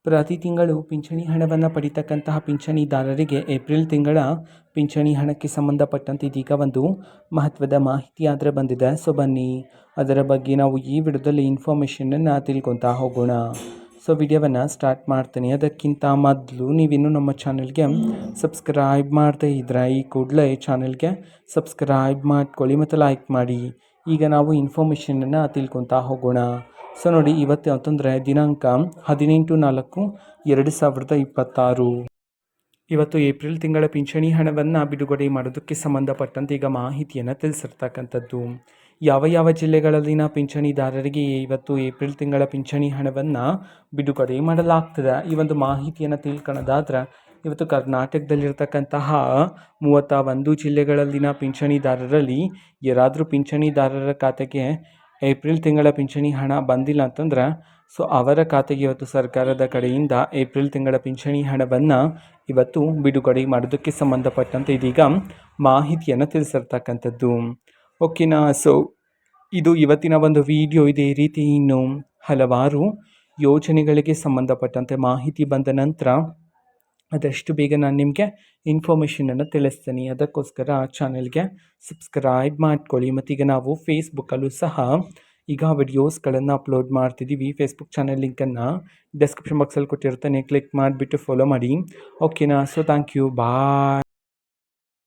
ಪ್ರತಿ ತಿಂಗಳು ಪಿಂಚಣಿ ಹಣವನ್ನು ಪಡಿತಕ್ಕಂತಹ ಪಿಂಚಣಿದಾರರಿಗೆ ಏಪ್ರಿಲ್ ತಿಂಗಳ ಪಿಂಚಣಿ ಹಣಕ್ಕೆ ಸಂಬಂಧಪಟ್ಟಂತೆ ಇದೀಗ ಒಂದು ಮಹತ್ವದ ಮಾಹಿತಿ ಆದರೆ ಬಂದಿದೆ. ಸೊ ಬನ್ನಿ ಅದರ ಬಗ್ಗೆ ನಾವು ಈ ವಿಡಿಯೋದಲ್ಲಿ ಇನ್ಫಾರ್ಮೇಷನನ್ನು ತಿಳ್ಕೊತಾ ಹೋಗೋಣ. ಸೊ ವಿಡಿಯೋವನ್ನು ಸ್ಟಾರ್ಟ್ ಮಾಡ್ತೀನಿ. ಅದಕ್ಕಿಂತ ಮೊದಲು ನೀವಿನ್ನೂ ನಮ್ಮ ಚಾನಲ್ಗೆ ಸಬ್ಸ್ಕ್ರೈಬ್ ಮಾಡದೇ ಇದ್ದರೆ ಈ ಕೂಡಲೇ ಚಾನಲ್ಗೆ ಸಬ್ಸ್ಕ್ರೈಬ್ ಮಾಡ್ಕೊಳ್ಳಿ ಮತ್ತು ಲೈಕ್ ಮಾಡಿ. ಈಗ ನಾವು ಇನ್ಫಾರ್ಮೇಷನನ್ನು ತಿಳ್ಕೊತಾ ಹೋಗೋಣ. ಸೊ ನೋಡಿ, ಇವತ್ತು ಅಂತಂದರೆ ದಿನಾಂಕ 18/4/2026. ಇವತ್ತು ಏಪ್ರಿಲ್ ತಿಂಗಳ ಪಿಂಚಣಿ ಹಣವನ್ನು ಬಿಡುಗಡೆ ಮಾಡೋದಕ್ಕೆ ಸಂಬಂಧಪಟ್ಟಂತೆ ಈಗ ಮಾಹಿತಿಯನ್ನು ತಿಳಿಸಿರ್ತಕ್ಕಂಥದ್ದು. ಯಾವ ಜಿಲ್ಲೆಗಳಲ್ಲಿನ ಪಿಂಚಣಿದಾರರಿಗೆ ಇವತ್ತು ಏಪ್ರಿಲ್ ತಿಂಗಳ ಪಿಂಚಣಿ ಹಣವನ್ನು ಬಿಡುಗಡೆ ಮಾಡಲಾಗ್ತದೆ, ಈ ಒಂದು ಮಾಹಿತಿಯನ್ನು ತಿಳ್ಕೊಳ್ಳೋದಾದ್ರೆ ಇವತ್ತು ಕರ್ನಾಟಕದಲ್ಲಿರ್ತಕ್ಕಂತಹ 31 ಜಿಲ್ಲೆಗಳಲ್ಲಿನ ಪಿಂಚಣಿದಾರರಲ್ಲಿ ಯಾರಾದರೂ ಪಿಂಚಣಿದಾರರ ಖಾತೆಗೆ ಏಪ್ರಿಲ್ ತಿಂಗಳ ಪಿಂಚಣಿ ಹಣ ಬಂದಿಲ್ಲ ಅಂತಂದ್ರೆ ಸೊ ಅವರ ಖಾತೆಗೆ ಇವತ್ತು ಸರ್ಕಾರದ ಕಡೆಯಿಂದ ಏಪ್ರಿಲ್ ತಿಂಗಳ ಪಿಂಚಣಿ ಹಣವನ್ನು ಇವತ್ತು ಬಿಡುಗಡೆ ಮಾಡೋದಕ್ಕೆ ಸಂಬಂಧಪಟ್ಟಂತೆ ಇದೀಗ ಮಾಹಿತಿಯನ್ನು ತಿಳಿಸಿರ್ತಕ್ಕಂಥದ್ದು. ಓಕೆನಾ. ಸೊ ಇದು ಇವತ್ತಿನ ಒಂದು ವಿಡಿಯೋ. ಇದೇ ರೀತಿ ಇನ್ನು ಹಲವಾರು ಯೋಜನೆಗಳಿಗೆ ಸಂಬಂಧಪಟ್ಟಂತೆ ಮಾಹಿತಿ ಬಂದ ನಂತರ ಆದಷ್ಟು ಬೇಗ ನಾನು ನಿಮಗೆ ಇನ್ಫಾರ್ಮೇಷನನ್ನು ತಿಳಿಸ್ತೀನಿ. ಅದಕ್ಕೋಸ್ಕರ ಚಾನಲ್ಗೆ ಸಬ್ಸ್ಕ್ರೈಬ್ ಮಾಡ್ಕೊಳ್ಳಿ. ಮತ್ತೀಗ ನಾವು ಫೇಸ್ಬುಕ್ಕಲ್ಲೂ ಸಹ ಈಗ ವಿಡಿಯೋಸ್ಗಳನ್ನು ಅಪ್ಲೋಡ್ ಮಾಡ್ತಿದ್ದೀವಿ. ಫೇಸ್ಬುಕ್ ಚಾನಲ್ ಲಿಂಕನ್ನು ಡಿಸ್ಕ್ರಿಪ್ಷನ್ ಬಾಕ್ಸಲ್ಲಿ ಕೊಟ್ಟಿರ್ತೇನೆ, ಕ್ಲಿಕ್ ಮಾಡಿಬಿಟ್ಟು ಫಾಲೋ ಮಾಡಿ. ಓಕೆನಾ. So thank you, bye.